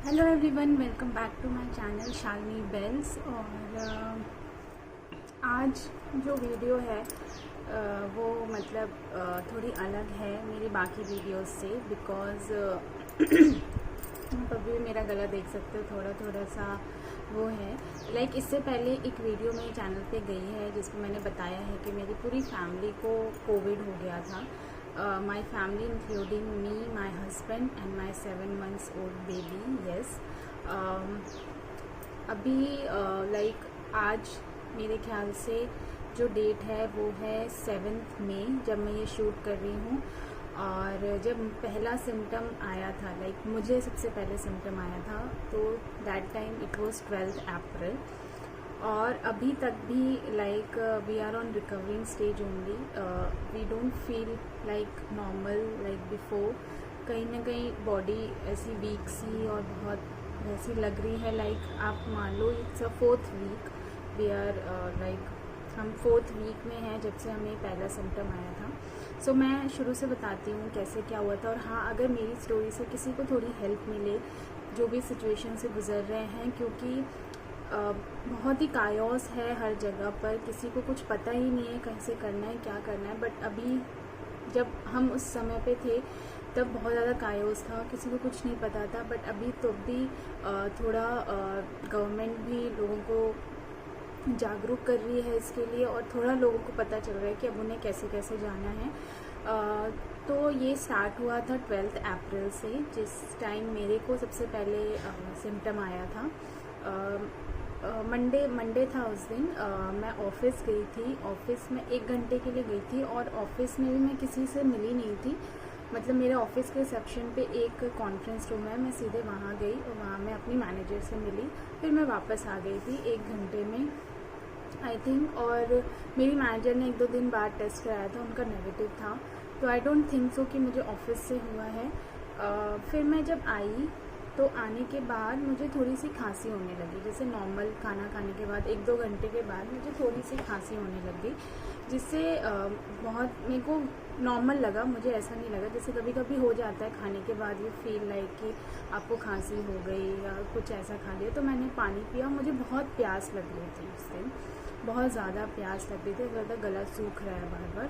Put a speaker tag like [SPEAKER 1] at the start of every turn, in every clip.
[SPEAKER 1] Hello everyone, welcome back to my channel Shalini Bells. और आज जो वीडियो है वो मतलब थोड़ी अलग है मेरी बाकी वीडियोस से बिकॉज़ आप अभी मेरा गला देख सकते हो, थोड़ा थोड़ा सा वो है। इससे पहले एक वीडियो मेरे चैनल पे गई है जिसमें मैंने बताया है कि मेरी पूरी फैमिली को कोविड हो गया था। My family including me, my husband and my 7 months old baby. Yes. अभी आज मेरे ख्याल से जो डेट है वो है 7 मई जब मैं ये शूट कर रही हूँ। और जब पहला सिम्टम आया था, मुझे सबसे पहले सिम्टम आया था, तो that time it was 12 April. और अभी तक भी we are on recovering stage only. We don't feel normal before. कहीं ना कहीं बॉडी ऐसी वीक सी और बहुत वैसी लग रही है। आप मान लो it's a 4th week. We are हम 4th वीक में हैं जब से हमें पहला सिम्टम आया था। सो मैं शुरू से बताती हूँ कैसे क्या हुआ था। और हाँ, अगर मेरी स्टोरी से किसी को थोड़ी हेल्प मिले जो भी सिचुएशन से गुजर रहे हैं, क्योंकि बहुत ही कायोस है हर जगह पर, किसी को कुछ पता ही नहीं है कैसे करना है, क्या करना है। बट अभी जब हम उस समय पे थे तब बहुत ज़्यादा कायोस था, किसी को कुछ नहीं पता था। बट अभी तो भी थोड़ा गवर्नमेंट भी लोगों को जागरूक कर रही है इसके लिए, और थोड़ा लोगों को पता चल रहा है कि अब उन्हें कैसे कैसे जाना है। तो ये स्टार्ट हुआ था 12 अप्रैल से, जिस टाइम मेरे को सबसे पहले सिम्टम आया था। मंडे था उस दिन। मैं ऑफिस गई थी। ऑफिस में 1 घंटे के लिए गई थी और ऑफिस में भी मैं किसी से मिली नहीं थी। मतलब मेरे ऑफिस के रिसेप्शन पे एक कॉन्फ्रेंस रूम है, मैं सीधे वहाँ गई और वहाँ मैं अपनी मैनेजर से मिली। फिर मैं वापस आ गई थी 1 घंटे में आई थिंक। और मेरी मैनेजर ने 1-2 दिन बाद टेस्ट कराया था, उनका नेगेटिव था। तो आई डोंट थिंक सो कि मुझे ऑफिस से हुआ है। फिर मैं जब आई तो आने के बाद मुझे थोड़ी सी खांसी होने लगी, जैसे नॉर्मल खाना खाने के बाद 1-2 घंटे के बाद मुझे थोड़ी सी खांसी होने लगी, जिससे बहुत मेरे को नॉर्मल लगा। मुझे ऐसा नहीं लगा जैसे कभी कभी हो जाता है खाने के बाद ये फील कि आपको खांसी हो गई या कुछ ऐसा खा लिया। तो मैंने पानी पिया, मुझे बहुत प्यास लग रही थी उस दिन, बहुत ज़्यादा प्यास लग रही थी, ज़्यादा गला सूख रहा है बार बार।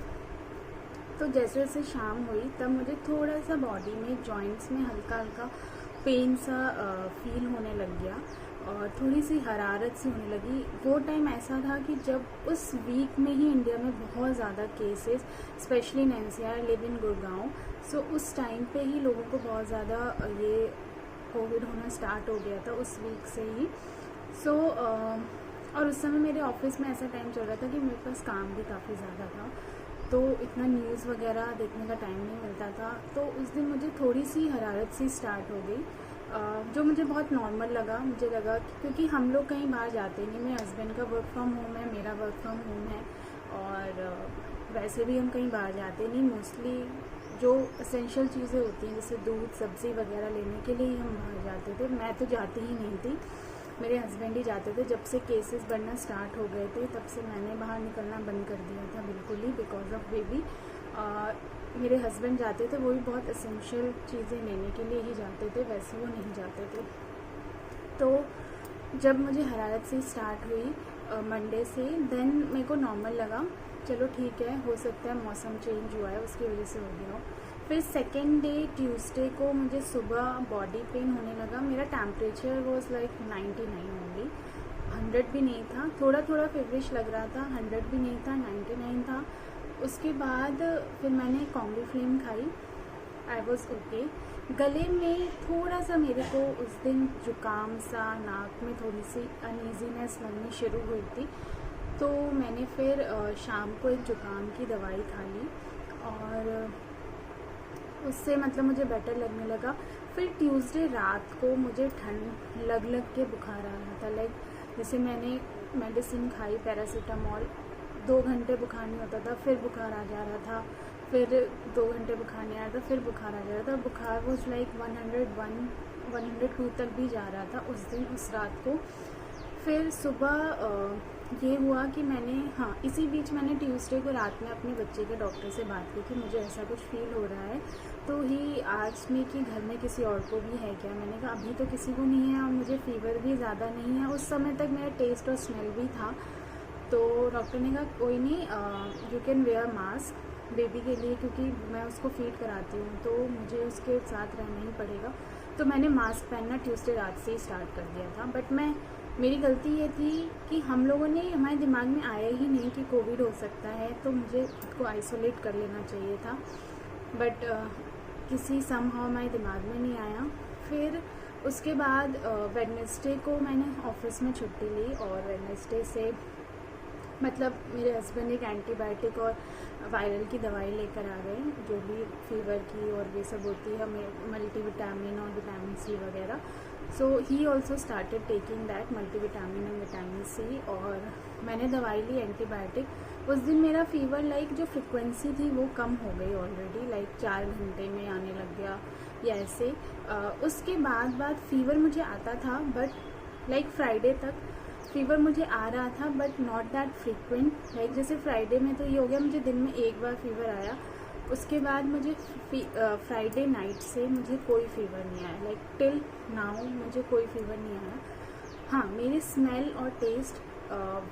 [SPEAKER 1] तो जैसे जैसे शाम हुई तब मुझे थोड़ा सा बॉडी में जॉइंट्स में हल्का हल्का पेन सा फील होने लग गया और थोड़ी सी हरारत सी होने लगी। वो टाइम ऐसा था कि जब उस वीक में ही इंडिया में बहुत ज़्यादा cases, specially in NCR, live in Gurgaon. So उस टाइम पे ही लोगों को बहुत ज़्यादा ये कोविड होना स्टार्ट हो गया था उस वीक से ही। सो और उस समय मेरे ऑफिस में ऐसा टाइम चल रहा था कि मेरे पास काम भी काफ़ी ज़्यादा था, तो इतना न्यूज़ वगैरह देखने का टाइम नहीं मिलता था। तो उस दिन मुझे थोड़ी सी हरारत सी स्टार्ट हो गई, जो मुझे बहुत नॉर्मल लगा। मुझे लगा क्योंकि हम लोग कहीं बाहर जाते नहीं, मेरे हस्बैंड का वर्क फ्रॉम होम है, मेरा वर्क फ्रॉम होम है, और वैसे भी हम कहीं बाहर जाते नहीं। मोस्टली जो एसेंशियल चीज़ें होती हैं जैसे दूध सब्ज़ी वगैरह लेने के लिए ही हम बाहर जाते थे। मैं तो जाती ही नहीं थी, मेरे हस्बैंड ही जाते थे। जब से केसेस बढ़ना स्टार्ट हो गए थे तब से मैंने बाहर निकलना बंद कर दिया था बिल्कुल ही, बिकॉज ऑफ बेबी। मेरे हस्बैंड जाते थे, वो भी बहुत एसेंशियल चीज़ें लेने के लिए ही जाते थे, वैसे वो नहीं जाते थे। तो जब मुझे हरारत से स्टार्ट हुई मंडे से, देन मेरे को नॉर्मल लगा, चलो ठीक है, हो सकता है मौसम चेंज हुआ है उसकी वजह से हो गया हो। फिर सेकेंड डे ट्यूसडे को मुझे सुबह बॉडी पेन होने लगा। मेरा टेम्परेचर वॉज 99 ओनली, 100 भी नहीं था। थोड़ा थोड़ा फेवरिश लग रहा था, 100 भी नहीं था, 99 था। उसके बाद फिर मैंने कॉम्बीफ्लेम खाई, आई वॉज ओके। गले में थोड़ा सा मेरे को उस दिन जुकाम सा, नाक में थोड़ी सी अनईजीनेस लगनी शुरू हुई थी। तो मैंने फिर शाम को एक जुकाम की दवाई खा ली और उससे मतलब मुझे बेटर लगने लगा। फिर ट्यूसडे रात को मुझे ठंड लग के बुखार आ रहा था। जैसे मैंने मेडिसिन खाई पैरासीटामॉल, 2 घंटे बुखार नहीं होता था, फिर बुखार आ जा रहा था, फिर 2 घंटे बुखार नहीं आ रहा था, फिर बुखार आ जा रहा था। बुखार वॉज 101, 102 तक भी जा रहा था उस दिन, उस रात को। फिर सुबह ये हुआ कि मैंने इसी बीच मैंने ट्यूसडे को रात में अपने बच्चे के डॉक्टर से बात की कि मुझे ऐसा कुछ फील हो रहा है, तो ही आज में कि घर में किसी और को भी है क्या। मैंने कहा अभी तो किसी को नहीं है और मुझे फ़ीवर भी ज़्यादा नहीं है। उस समय तक मेरा टेस्ट और स्मेल भी था। तो डॉक्टर ने कहा कोई नहीं, you can wear mask baby के लिए, क्योंकि मैं उसको फीड कराती हूँ तो मुझे उसके साथ रहना ही पड़ेगा। तो मैंने मास्क पहनना ट्यूसडे रात से ही स्टार्ट कर दिया था। बट मेरी गलती ये थी कि हम लोगों ने, हमारे दिमाग में आया ही नहीं कि कोविड हो सकता है, तो मुझे खुद को आइसोलेट कर लेना चाहिए था। बट किसी समहाउ हमारे दिमाग में नहीं आया। फिर उसके बाद वेडनेसडे को मैंने ऑफिस में छुट्टी ली और वेडनेसडे से मतलब मेरे हस्बैंड एक एंटीबायोटिक और वायरल की दवाई लेकर आ गए, जो भी फीवर की और ये सब होती है, हमें मल्टीविटामिन और विटामिन सी वगैरह। So he also started taking that multivitamin and vitamin C, और मैंने दवाई ली एंटीबायोटिक। उस दिन मेरा फीवर जो फ्रिक्वेंसी थी वो कम हो गई ऑलरेडी, 4 घंटे में आने लग गया या ऐसे। उसके बाद फीवर मुझे आता था, बट फ्राइडे तक फीवर मुझे आ रहा था, बट नॉट दैट फ्रीक्वेंट। जैसे फ्राइडे में तो ये हो गया मुझे दिन में एक बार फीवर आया, उसके बाद मुझे फ्राइडे नाइट से मुझे कोई फीवर नहीं आया। टिल नाउ मुझे कोई फीवर नहीं आया। हाँ, मेरे स्मेल और टेस्ट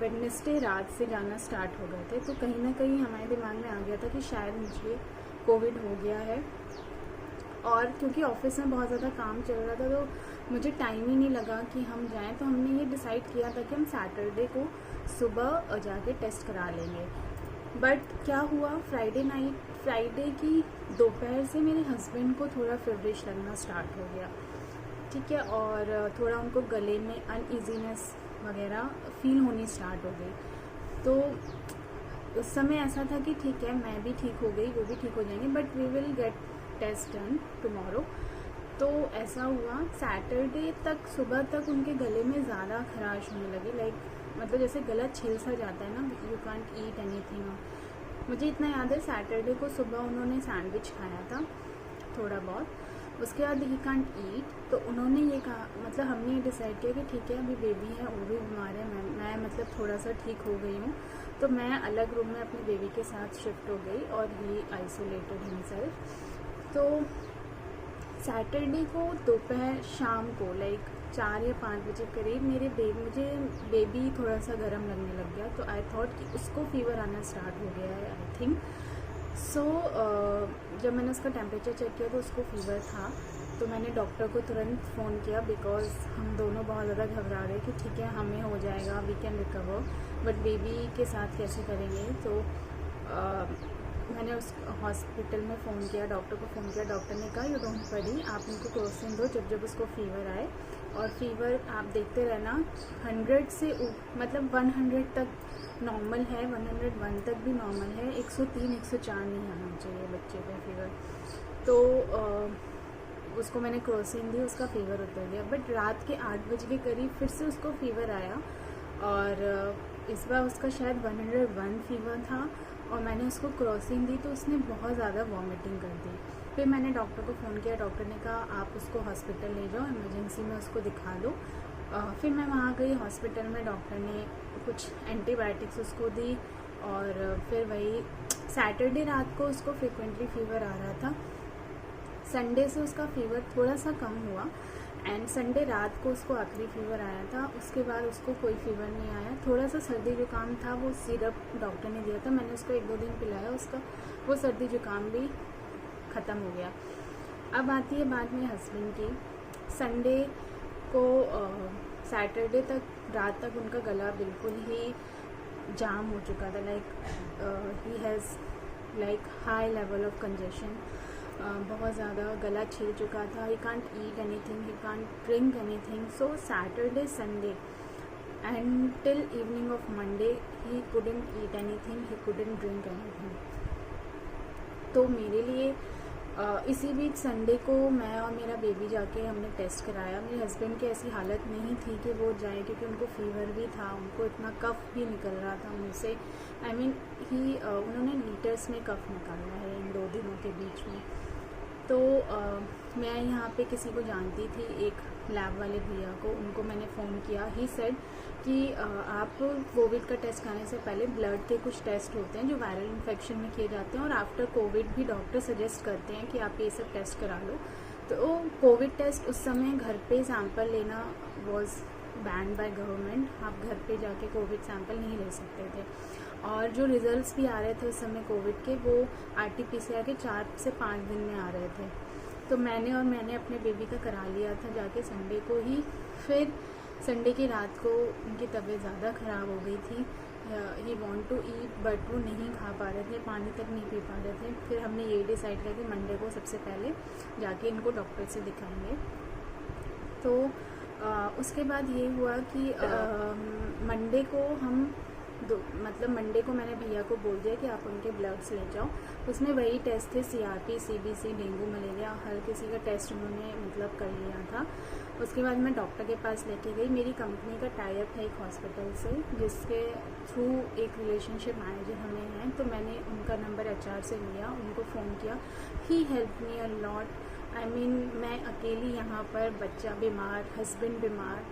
[SPEAKER 1] वेडनेसडे रात से जाना स्टार्ट हो गए थे, तो कहीं ना कहीं हमारे दिमाग में आ गया था कि शायद मुझे कोविड हो गया है। और क्योंकि ऑफिस में बहुत ज़्यादा काम चल रहा था तो मुझे टाइम ही नहीं लगा कि हम जाएं, तो हमने ये डिसाइड किया था कि हम सैटरडे को सुबह जाके टेस्ट करा लेंगे। बट क्या हुआ, फ्राइडे की दोपहर से मेरे हस्बैंड को थोड़ा फेवरिश लगना स्टार्ट हो गया, ठीक है, और थोड़ा उनको गले में अनईजीनेस वगैरह फील होनी स्टार्ट हो गई। तो उस समय ऐसा था कि ठीक है, मैं भी ठीक हो गई, वो भी ठीक हो जाएंगे, but we will get test done tomorrow. तो ऐसा हुआ, सैटरडे तक सुबह तक उनके गले में ज़्यादा खराश होने लगी, मतलब जैसे गला छिल सा जाता है ना, यू कांट ईट एनीथिंग। मुझे इतना याद है सैटरडे को सुबह उन्होंने सैंडविच खाया था थोड़ा बहुत, उसके बाद ही कांट ईट। तो उन्होंने ये कहा, मतलब हमने ये डिसाइड किया कि ठीक है अभी बेबी है, वो भी बीमार है, मैं मतलब थोड़ा सा ठीक हो गई हूँ, तो मैं अलग रूम में अपनी बेबी के साथ शिफ्ट हो गई और ही आइसोलेटेड हिमसेल्फ। तो सैटरडे को दोपहर शाम को 4 या 5 बजे करीब मुझे बेबी थोड़ा सा गर्म लगने लग गया, तो आई थॉट कि उसको फीवर आना स्टार्ट हो गया है आई थिंक। सो जब मैंने उसका टेम्परेचर चेक किया तो उसको फीवर था, तो मैंने डॉक्टर को तुरंत फ़ोन किया, बिकॉज हम दोनों बहुत ज़्यादा घबरा गए कि ठीक है हमें हो जाएगा, we can recover, but baby के साथ कैसे करेंगे। तो मैंने उस हॉस्पिटल में फ़ोन किया, डॉक्टर को फ़ोन किया। डॉक्टर ने कहा यू डोंट वरी, आप उनको क्रोसिन दो जब उसको फीवर आए, और फीवर आप देखते रहना 100 से मतलब 100 तक नॉर्मल है, 101 तक भी नॉर्मल है, 103 104 नहीं आना चाहिए बच्चे का फीवर। तो उसको मैंने क्रोसिन दी, उसका फीवर उतर गया। बट रात के 8 बजे के करीब फिर से उसको फीवर आया, और इस बार उसका शायद 101 फीवर था, और मैंने उसको क्रोसिन दी तो उसने बहुत ज़्यादा वॉमिटिंग कर दी। फिर मैंने डॉक्टर को फ़ोन किया, डॉक्टर ने कहा आप उसको हॉस्पिटल ले जाओ, इमरजेंसी में उसको दिखा दो। फिर मैं वहाँ गई हॉस्पिटल में, डॉक्टर ने कुछ एंटीबायोटिक्स उसको दी, और फिर वही सैटरडे रात को उसको फ्रिक्वेंटली फीवर आ रहा था। संडे से उसका फीवर थोड़ा सा कम हुआ, एंड संडे रात को उसको आखिरी फीवर आया था। उसके बाद उसको कोई फीवर नहीं आया, थोड़ा सा सर्दी जुकाम था, वो सिरप डॉक्टर ने दिया था, मैंने उसको 1-2 दिन पिलाया, उसका वो सर्दी जुकाम भी ख़त्म हो गया। अब आती है बात मेरे हस्बैंड की। संडे को सैटरडे तक रात तक उनका गला बिल्कुल ही जाम हो चुका था, he has high level of congestion, बहुत ज़्यादा गला छिल चुका था। He can't eat anything, he can't drink anything. So Saturday Sunday and till evening of Monday he couldn't eat anything, he couldn't drink anything. तो मेरे लिए इसी बीच संडे को मैं और मेरा बेबी जाके हमने टेस्ट कराया। मेरे हस्बैंड की ऐसी हालत नहीं थी कि वो जाए, क्योंकि उनको फीवर भी था, उनको इतना कफ भी निकल रहा था उनसे, उन्होंने लीटर्स में कफ निकाला है इन 2 दिनों के बीच में। तो मैं यहाँ पे किसी को जानती थी, एक लैब वाले भैया को, उनको मैंने फ़ोन किया। ही सेड कि आप कोविड का टेस्ट कराने से पहले ब्लड के कुछ टेस्ट होते हैं जो वायरल इन्फेक्शन में किए जाते हैं, और आफ्टर कोविड भी डॉक्टर सजेस्ट करते हैं कि आप ये सब टेस्ट करा लो। तो कोविड टेस्ट उस समय घर पे सैंपल लेना वॉज बैंड बाय गवर्नमेंट। आप घर पे जाके कोविड सैंपल नहीं ले सकते थे, और जो रिजल्ट्स भी आ रहे थे उस समय कोविड के, वो RT-PCR के 4 से 5 दिन में आ रहे थे। तो मैंने अपने बेबी का करा लिया था जाके संडे को ही। फिर संडे की रात को उनकी तबीयत ज़्यादा ख़राब हो गई थी। He want to eat but वो नहीं खा पा रहे थे, पानी तक नहीं पी पा रहे थे। फिर हमने ये डिसाइड किया कि मंडे को सबसे पहले जाके इनको डॉक्टर से दिखाएंगे। तो उसके बाद ये हुआ कि मंडे को हम मंडे को मैंने भैया को बोल दिया कि आप उनके ब्लड्स ले जाओ। उसमें वही टेस्ट थे, CRP, CBC, डेंगू, मलेरिया, हर किसी का टेस्ट उन्होंने कर लिया था। उसके बाद मैं डॉक्टर के पास लेके गई। मेरी कंपनी का टाई अप है एक हॉस्पिटल से, जिसके थ्रू एक रिलेशनशिप मैनेजर हमें हैं। तो मैंने उनका नंबर HR से लिया, उनको फ़ोन किया। He help me a lot. I mean मैं अकेली यहाँ पर, बच्चा बीमार, हस्बैंड बीमार,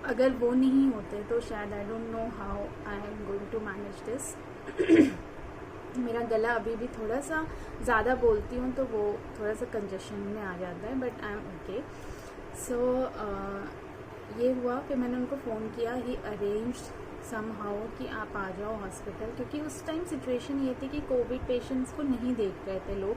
[SPEAKER 1] अगर वो नहीं होते तो शायद I don't know how I am going to manage this. मेरा गला अभी भी थोड़ा सा ज़्यादा बोलती हूँ तो वो थोड़ा सा कंजेशन में आ जाता है, बट आई एम ओके। सो ये हुआ। फिर मैंने उनको फ़ोन किया। ही अरेंज्ड समहाउ कि आप आ जाओ हॉस्पिटल, क्योंकि उस टाइम सिचुएशन ये थी कि कोविड पेशेंट्स को नहीं देख रहे थे लोग,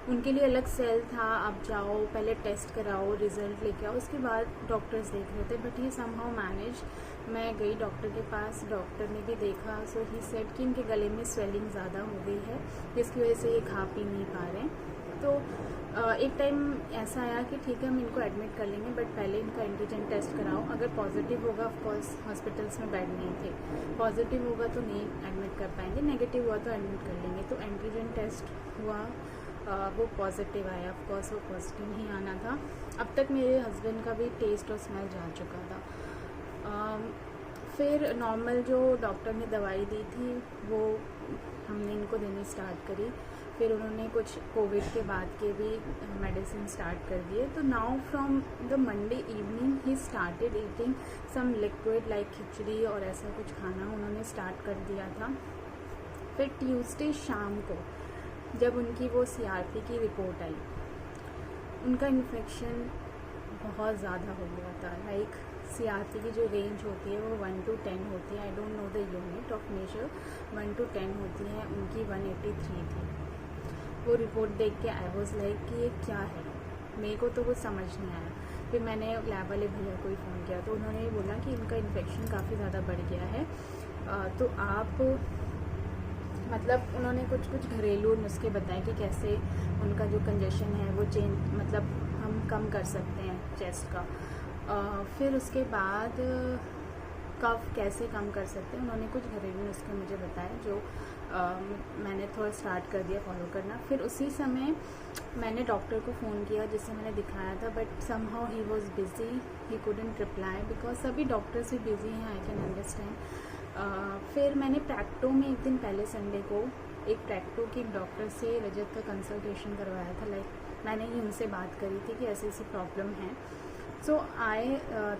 [SPEAKER 1] उनके लिए अलग सेल था। आप जाओ, पहले टेस्ट कराओ, रिजल्ट लेके आओ, उसके बाद डॉक्टर्स देख रहे थे। बट ये समहाउ मैनेज। मैं गई डॉक्टर के पास, डॉक्टर ने भी देखा। सो ही सेड कि इनके गले में स्वेलिंग ज़्यादा हो गई है, जिसकी वजह से ये खा पी नहीं पा रहे। तो एक टाइम ऐसा आया कि ठीक है हम इनको एडमिट कर लेंगे, बट पहले इनका एंटीजन टेस्ट कराओ। अगर पॉजिटिव होगा, ऑफकोर्स हॉस्पिटल्स में बेड नहीं थे, पॉजिटिव होगा तो नहीं एडमिट कर पाएंगे, नेगेटिव हुआ तो एडमिट कर लेंगे। तो एंटीजन टेस्ट हुआ, वो पॉजिटिव आया। ऑफकोर्स वो पॉजिटिव नहीं आना था। अब तक मेरे हस्बैंड का भी टेस्ट और स्मेल जा चुका था। फिर नॉर्मल जो डॉक्टर ने दवाई दी थी वो हमने इनको देनी स्टार्ट करी। फिर उन्होंने कुछ कोविड के बाद के भी मेडिसिन स्टार्ट कर दिए। तो now from the Monday evening he started eating some liquid like khichdi और ऐसा कुछ खाना उन्होंने स्टार्ट कर दिया था। फिर ट्यूसडे शाम को जब उनकी वो CRP की रिपोर्ट आई, उनका इन्फेक्शन बहुत ज़्यादा हो गया था। लाइक CRP की जो रेंज होती है वो 1 to 10 होती है। I don't know the unit of measure, 1 to 10 होती है, उनकी 183 थी। वो रिपोर्ट देख के आई वॉज लाइक कि ये क्या है, मेरे को तो कुछ समझ नहीं आया। फिर मैंने लैब वाले भैया को ही फ़ोन किया, तो उन्होंने बोला कि इनका इन्फेक्शन काफ़ी ज़्यादा बढ़ गया है। तो आप उन्होंने कुछ घरेलू नुस्खे बताए कि कैसे उनका जो कंजेशन है वो हम कम कर सकते हैं चेस्ट का। फिर उसके बाद कफ कैसे कम कर सकते हैं, उन्होंने कुछ घरेलू नुस्खे मुझे बताए जो मैंने थोड़ा स्टार्ट कर दिया फॉलो करना। फिर उसी समय मैंने डॉक्टर को फ़ोन किया जिससे मैंने दिखाया था, but somehow he was busy, he couldn't reply because सभी डॉक्टर्स भी बिज़ी हैं, आई कैन अंडरस्टैंड। फिर मैंने प्रैक्टो में एक दिन पहले संडे को एक प्रैक्टो के डॉक्टर से रजत का कंसल्टेशन करवाया था। लाइक मैंने ही उनसे बात करी थी कि ऐसी ऐसी प्रॉब्लम है। सो आई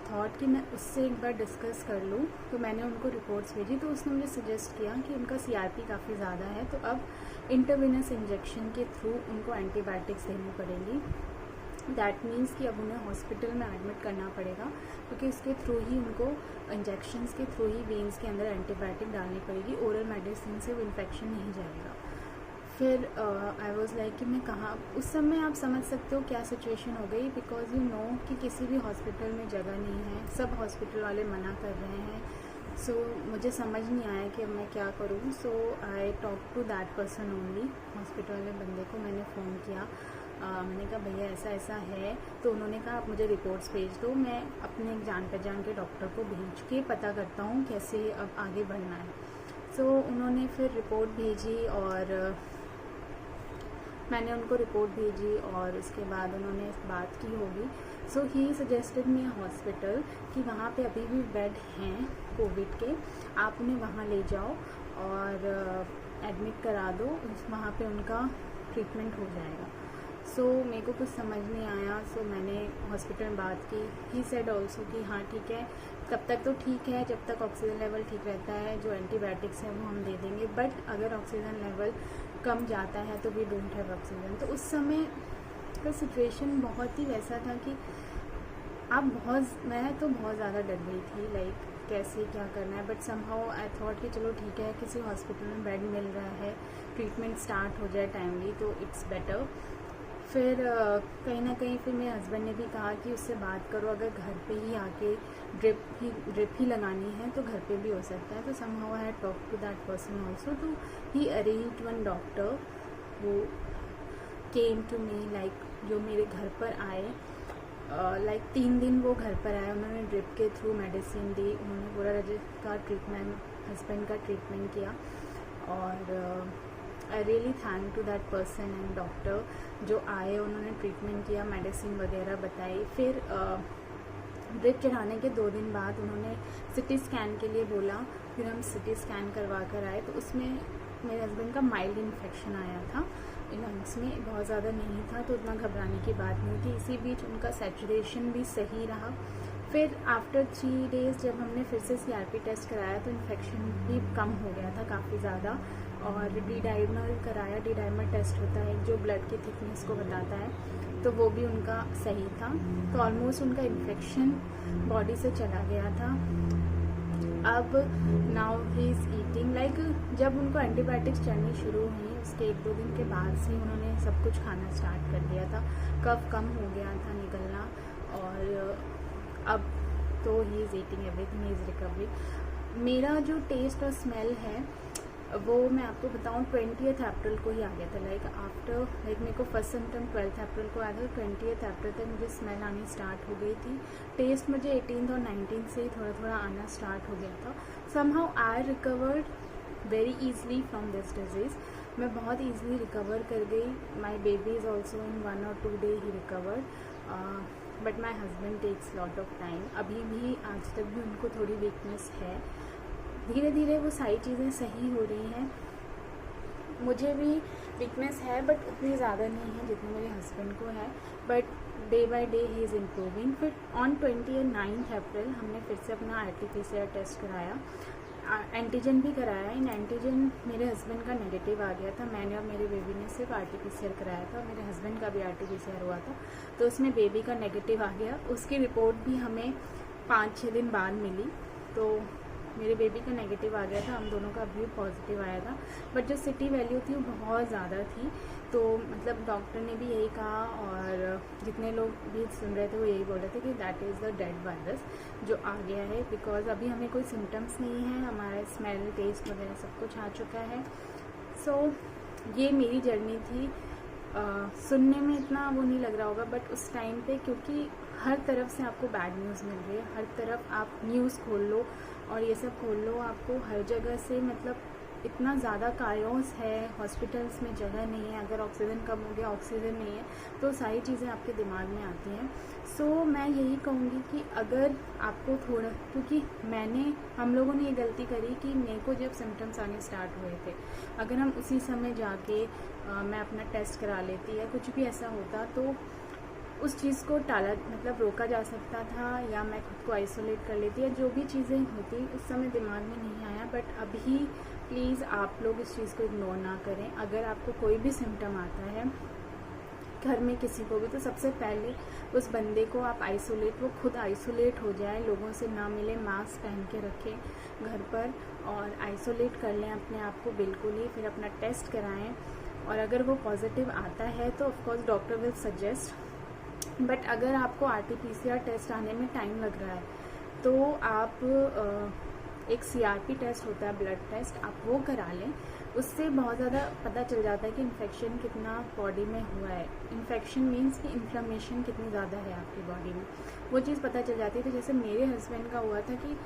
[SPEAKER 1] थॉट कि मैं उससे एक बार डिस्कस कर लूँ। तो मैंने उनको रिपोर्ट्स भेजी, तो उसने मुझे सजेस्ट किया कि उनका CRP काफ़ी ज़्यादा है, तो अब इंटरवेनस इंजेक्शन के थ्रू उनको एंटीबायोटिक्स देनी पड़ेगी। दैट मीन्स कि अब उन्हें हॉस्पिटल में एडमिट करना पड़ेगा, क्योंकि इसके थ्रू ही उनको इंजेक्शंस के थ्रू ही वेन्स के अंदर एंटीबायोटिक डालनी पड़ेगी। ओरल मेडिसिन से वो इन्फेक्शन नहीं जाएगा। फिर आई वॉज लाइक कि मैं कहाँ, उस समय आप समझ सकते हो क्या सिचुएशन हो गई, बिकॉज यू नो कि किसी भी हॉस्पिटल में जगह नहीं है, सब हॉस्पिटल वाले मना कर रहे हैं। सो मुझे समझ नहीं आया कि अब मैं क्या करूँ। So I talk to that person only, hospital वाले बंदे को मैंने फ़ोन किया। मैंने कहा भैया ऐसा ऐसा है। तो उन्होंने कहा आप मुझे रिपोर्ट्स भेज दो, मैं अपने एक जान पहचान के डॉक्टर को भेज के पता करता हूँ कैसे अब आगे बढ़ना है। सो उन्होंने फिर रिपोर्ट भेजी और मैंने उनको रिपोर्ट भेजी, और उसके बाद उन्होंने बात की होगी। सो ही सजेस्टेड मी हॉस्पिटल कि वहाँ पे अभी भी बेड हैं कोविड के, आप उन्हें वहाँ ले जाओ और एडमिट करा दो, वहाँ पे उनका ट्रीटमेंट हो जाएगा। सो मेरे को कुछ समझ नहीं आया। सो मैंने हॉस्पिटल में बात की। ही सेड ऑल्सो कि हाँ ठीक है, तब तक तो ठीक है जब तक ऑक्सीजन लेवल ठीक रहता है, जो एंटीबायोटिक्स हैं वो हम दे देंगे, बट अगर ऑक्सीजन लेवल कम जाता है तो वी डोंट हैव ऑक्सीजन। तो उस समय का सिचुएशन बहुत ही वैसा था कि मैं तो बहुत ज़्यादा डर गई थी, लाइक कैसे क्या करना है। बट समहाउ आई थॉट कि चलो ठीक है, किसी हॉस्पिटल में बेड मिल रहा है, ट्रीटमेंट स्टार्ट हो जाए टाइमली तो इट्स बेटर। फिर कहीं ना कहीं फिर मेरे हस्बैंड ने भी कहा कि उससे बात करो, अगर घर पे ही आके ड्रिप ही लगानी है तो घर पे भी हो सकता है। तो somehow I had talk to that person also, तो ही अरेंज्ड वन डॉक्टर वो केम टू मी, लाइक जो मेरे घर पर आए। लाइक 3 दिन वो घर पर आए, उन्होंने ड्रिप के थ्रू मेडिसिन दी, उन्होंने पूरा रजत का ट्रीटमेंट, हस्बैंड का ट्रीटमेंट किया। और I really thank to that person and doctor जो आए, उन्होंने ट्रीटमेंट किया, मेडिसिन वगैरह बताई। फिर ड्रिप चढ़ाने के 2 दिन बाद उन्होंने सिटी स्कैन के लिए बोला। फिर हम सिटी स्कैन करवा कर आए, तो उसमें मेरे हस्बैंड का माइल्ड इन्फेक्शन आया था लंग्स में, बहुत ज़्यादा नहीं था, तो उतना घबराने की बात नहीं थी। इसी बीच उनका सैचुरेशन भी सही रहा। फिर आफ्टर 3 डेज़ जब हमने फिर से CRP टेस्ट कराया तो इन्फेक्शन भी कम हो गया था काफ़ी ज़्यादा। और डी-डाइमर कराया, डी-डाइमर टेस्ट होता है जो ब्लड की थिकनेस को बताता है, तो वो भी उनका सही था। तो ऑलमोस्ट उनका इन्फेक्शन बॉडी से चला गया था। अब now he is eating, like जब उनको एंटीबायोटिक्स चलनी शुरू हुई उसके 1-2 दिन के बाद से उन्होंने सब कुछ खाना स्टार्ट कर दिया था, कफ कम हो गया था निकलना। और अब तो he is eating everything, he is recovering. मेरा जो टेस्ट और स्मेल है वो मैं आपको बताऊँ 20th अप्रैल को ही आ गया था, लाइक आफ्टर मेरे को फर्स्ट सिम्टम 12th अप्रैल को आया था, 20th अप्रैल तक मुझे स्मेल आनी स्टार्ट हो गई थी। टेस्ट मुझे 18th और 19th से ही थोड़ा थोड़ा आना स्टार्ट हो गया था। Somehow I recovered very easily from this disease, मैं बहुत ईजिली रिकवर कर गई। My baby is also in 1 or 2 day ही recovered, but my husband takes lot of time. अभी भी आज तक भी उनको थोड़ी वीकनेस है, धीरे धीरे वो सारी चीज़ें सही हो रही हैं। मुझे भी वीकनेस है बट उतनी ज़्यादा नहीं है जितनी मेरे हस्बैंड को है, but day by day he is improving. फिर ऑन 29th अप्रैल हमने फिर से अपना RT-PCR टेस्ट कराया, एंटीजन भी कराया। इन एंटीजन मेरे हस्बैंड का नेगेटिव आ गया था, मैंने और मेरे बेबी ने सिर्फ RT-PCR कराया था, मेरे हस्बैंड का भी RT-PCR हुआ था, तो उसमें बेबी का नेगेटिव आ गया। उसकी रिपोर्ट भी हमें 5-6 दिन बाद मिली, तो मेरे बेबी का नेगेटिव आ गया था, हम दोनों का भी पॉजिटिव आया था। बट जो सिटी वैल्यू थी वो बहुत ज़्यादा थी, तो मतलब डॉक्टर ने भी यही कहा और जितने लोग भी सुन रहे थे वो यही बोल रहे थे कि that is the dead virus जो आ गया है, बिकॉज अभी हमें कोई सिम्टम्स नहीं है, हमारा स्मेल टेस्ट वगैरह सब कुछ आ चुका है। सो ये मेरी जर्नी थी। सुनने में इतना वो नहीं लग रहा होगा, बट उस टाइम पे क्योंकि हर तरफ से आपको बैड न्यूज़ मिल रही है, हर तरफ आप न्यूज़ खोल लो और ये सब खोल लो, आपको हर जगह से मतलब इतना ज़्यादा कायोस है, हॉस्पिटल्स में जगह नहीं है, अगर ऑक्सीजन कम हो गया, ऑक्सीजन नहीं है, तो सारी चीज़ें आपके दिमाग में आती हैं। सो मैं यही कहूँगी कि अगर आपको थोड़ा, क्योंकि हम लोगों ने ये गलती करी कि मेरे को जब सिम्टम्स आने स्टार्ट हुए थे, अगर हम उसी समय जाके मैं अपना टेस्ट करा लेती या कुछ भी ऐसा होता तो उस चीज़ को टाला, मतलब रोका जा सकता था, या मैं खुद को आइसोलेट कर लेती, या जो भी चीज़ें होती उस समय दिमाग में नहीं आया। बट अभी प्लीज़ आप लोग इस चीज़ को इग्नोर ना करें। अगर आपको कोई भी सिम्टम आता है घर में किसी को भी, तो सबसे पहले उस बंदे को आप आइसोलेट, वो खुद आइसोलेट हो जाए, लोगों से ना मिले, मास्क पहन के रखें घर पर और आइसोलेट कर लें अपने आप को बिल्कुल ही। फिर अपना टेस्ट कराएं और अगर वो पॉजिटिव आता है तो of course doctor will suggest. But अगर आपको RT-PCR टेस्ट आने में टाइम लग रहा है तो आप एक CRP टेस्ट होता है, ब्लड टेस्ट, आप वो करा लें। उससे बहुत ज़्यादा पता चल जाता है कि इन्फेक्शन कितना बॉडी में हुआ है। इन्फेक्शन मीन्स कि इन्फ्लेमेशन कितनी ज़्यादा है आपकी बॉडी में, वो चीज़ पता चल जाती है। तो जैसे मेरे हस्बैंड का हुआ था कि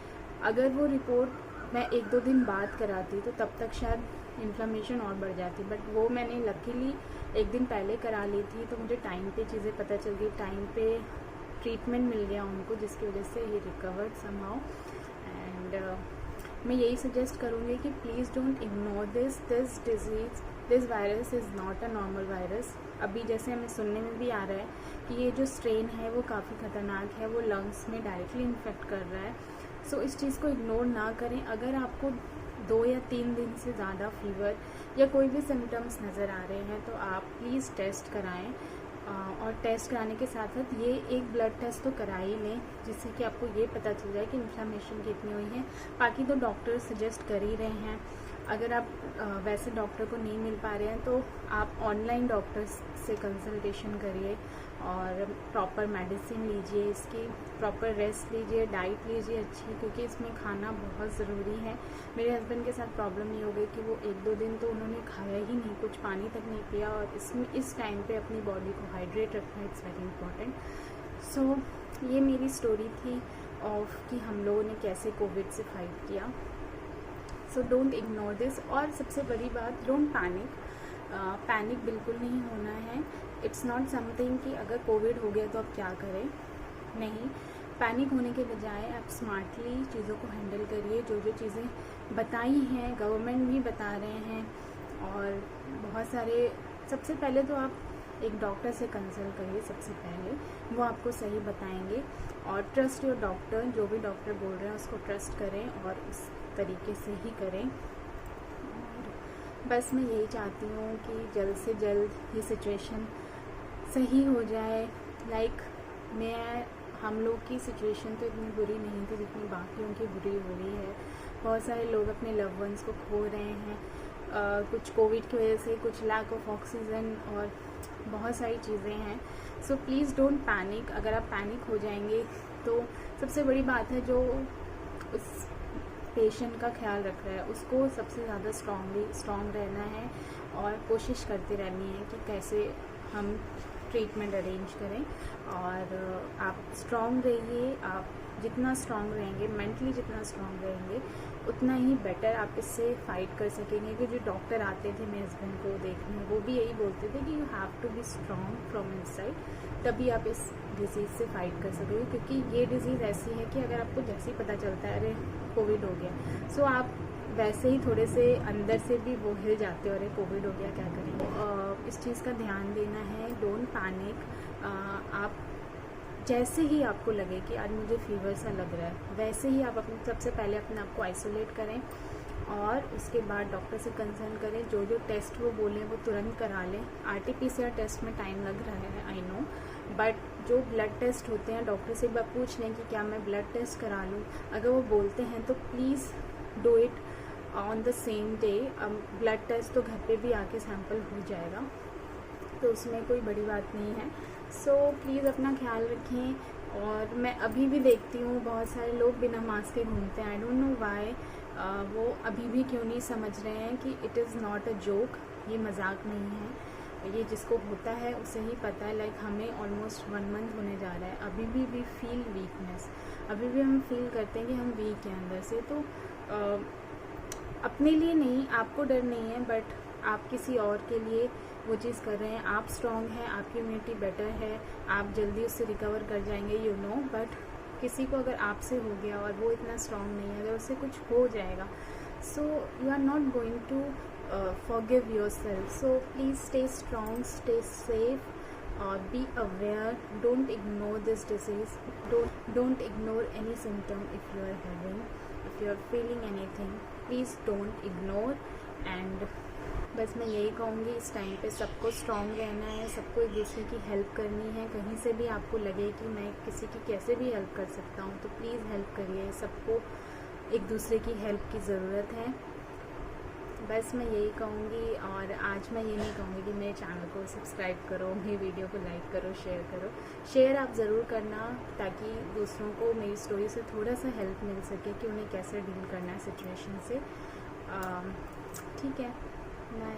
[SPEAKER 1] अगर वो रिपोर्ट मैं 1-2 दिन बाद कराती तो तब तक शायद इन्फ्लेमेशन और बढ़ जाती, बट वो मैंने लकीली 1 दिन पहले करा ली थी, तो मुझे टाइम पे चीज़ें पता चल गई, टाइम पे ट्रीटमेंट मिल गया उनको, जिसकी वजह से ये रिकवर्ड समहाउ। एंड मैं यही सजेस्ट करूँगी कि please don't ignore this disease, this virus is not a normal virus. अभी जैसे हमें सुनने में भी आ रहा है कि ये जो स्ट्रेन है वो काफ़ी ख़तरनाक है, वो लंग्स में डायरेक्टली इन्फेक्ट कर रहा है। सो इस चीज़ को इग्नोर ना करें। अगर आपको 2 या 3 दिन से ज़्यादा फीवर या कोई भी सिम्टम्स नज़र आ रहे हैं तो आप प्लीज़ टेस्ट कराएं, और टेस्ट कराने के साथ साथ ये एक ब्लड टेस्ट तो करा ही लें, जिससे कि आपको ये पता चल जाए कि इन्फ्लेमेशन कितनी हुई है। बाकी तो डॉक्टर सजेस्ट कर ही रहे हैं। अगर आप वैसे डॉक्टर को नहीं मिल पा रहे हैं तो आप ऑनलाइन डॉक्टर्स से कंसल्टेशन करिए और प्रॉपर मेडिसिन लीजिए, इसकी प्रॉपर रेस्ट लीजिए, डाइट लीजिए अच्छी, क्योंकि इसमें खाना बहुत ज़रूरी है। मेरे हस्बैंड के साथ प्रॉब्लम ये हो गई कि वो 1-2 दिन तो उन्होंने खाया ही नहीं, कुछ पानी तक नहीं पिया, और इस टाइम पे अपनी बॉडी को हाइड्रेट रखना इट्स वेरी इंपॉर्टेंट। सो ये मेरी स्टोरी थी ऑफ कि हम लोगों ने कैसे कोविड से फाइट किया। So don't ignore this. और सबसे बड़ी बात, डोंट पैनिक। पैनिक बिल्कुल नहीं होना है। इट्स नॉट समथिंग कि अगर कोविड हो गया तो आप क्या करें, नहीं। पैनिक होने के बजाय आप स्मार्टली चीज़ों को हैंडल करिए। जो जो चीज़ें बताई हैं, गवर्नमेंट भी बता रहे हैं, और बहुत सारे, सबसे पहले तो आप एक डॉक्टर से कंसल्ट करिए सबसे पहले, वो आपको सही बताएंगे। और ट्रस्ट योर डॉक्टर, जो भी डॉक्टर बोल रहे हैं उसको ट्रस्ट करें और उस तरीके से ही करें। और बस मैं यही चाहती हूँ कि जल्द से जल्द ये सिचुएशन सही हो जाए। हम लोग की सिचुएशन तो इतनी बुरी नहीं थी जितनी बाकियों की बुरी हो रही है। बहुत सारे लोग अपने लव वंस को खो रहे हैं, कुछ कोविड की वजह से, कुछ लैक ऑफ ऑक्सीजन, और बहुत सारी चीज़ें हैं। So please don't panic. अगर आप पैनिक हो जाएंगे तो सबसे बड़ी बात है, जो उस पेशेंट का ख्याल रख रहा है उसको सबसे ज़्यादा स्ट्रॉन्ग रहना है, और कोशिश करते रहनी है कि कैसे हम ट्रीटमेंट अरेंज करें। और आप स्ट्रॉन्ग रहिए। आप जितना स्ट्रॉन्ग रहेंगे, मेंटली जितना स्ट्रॉन्ग रहेंगे, उतना ही बेटर आप इससे फाइट कर सकेंगे। क्योंकि जो डॉक्टर आते थे मेरे हस्बैंड को देखने, वो भी यही बोलते थे कि you have to be strong from inside, तभी आप इस डिज़ीज़ से फाइट कर सकोगे। क्योंकि ये डिज़ीज़ ऐसी है कि अगर आपको जैसे ही पता चलता है अरे कोविड हो गया, सो आप वैसे ही थोड़े से अंदर से भी वो हिल जाते हो, अरे कोविड हो गया क्या करेंगे। इस चीज़ का ध्यान देना है। Don't panic. आप जैसे ही आपको लगे कि आज मुझे फीवर सा लग रहा है, वैसे ही आप सबसे पहले अपने आप को आइसोलेट करें, और उसके बाद डॉक्टर से कंसल्ट करें। जो जो टेस्ट वो बोलें वो तुरंत करा लें। RT-PCR टेस्ट में टाइम लग रहा है, आई नो, बट जो ब्लड टेस्ट होते हैं डॉक्टर से एक बार पूछ लें कि क्या मैं ब्लड टेस्ट करा लूँ। अगर वो बोलते हैं तो please do it on the same day. Blood test तो घर पे भी आके सैंपल हो जाएगा, तो उसमें कोई बड़ी बात नहीं है। सो प्लीज़ अपना ख्याल रखें। और मैं अभी भी देखती हूँ बहुत सारे लोग बिना मास्क के घूमते हैं। आई डोंट नो वाई। वो अभी भी क्यों नहीं समझ रहे हैं कि it is not a joke, ये मजाक नहीं है। ये जिसको होता है उसे ही पता है। लाइक हमें ऑलमोस्ट 1 मंथ होने जा रहा है, अभी भी वी फील वीकनेस, अभी भी हम फील करते हैं कि हम वीक हैं अंदर से। तो अपने लिए नहीं, आपको डर नहीं है, बट आप किसी और के लिए वो चीज़ कर रहे हैं। आप स्ट्रॉन्ग हैं, आपकी इम्यूनिटी बेटर है, आप जल्दी उससे रिकवर कर जाएंगे, यू नो। बट किसी को अगर आपसे हो गया और वो इतना स्ट्रॉन्ग नहीं है, अगर उससे कुछ हो जाएगा, so you are not going to forgive yourself. So please stay strong, stay safe, be aware. Don't ignore this disease. Don't ignore any symptom if you are having, if you are feeling anything, please don't ignore. And बस मैं यही कहूँगी, इस time पे सबको strong रहना है, सबको एक दूसरे की हेल्प करनी है। कहीं से भी आपको लगे कि मैं किसी की कैसे भी हेल्प कर सकता हूँ, तो प्लीज़ हेल्प करिए। सबको एक दूसरे की हेल्प की ज़रूरत है। बस मैं यही कहूँगी। और आज मैं ये नहीं कहूँगी कि मेरे चैनल को सब्सक्राइब करो, मेरी वीडियो को लाइक करो, शेयर करो। शेयर आप ज़रूर करना, ताकि दूसरों को मेरी स्टोरी से थोड़ा सा हेल्प मिल सके कि उन्हें कैसे डील करना है सिचुएशन से। ठीक है, बाय।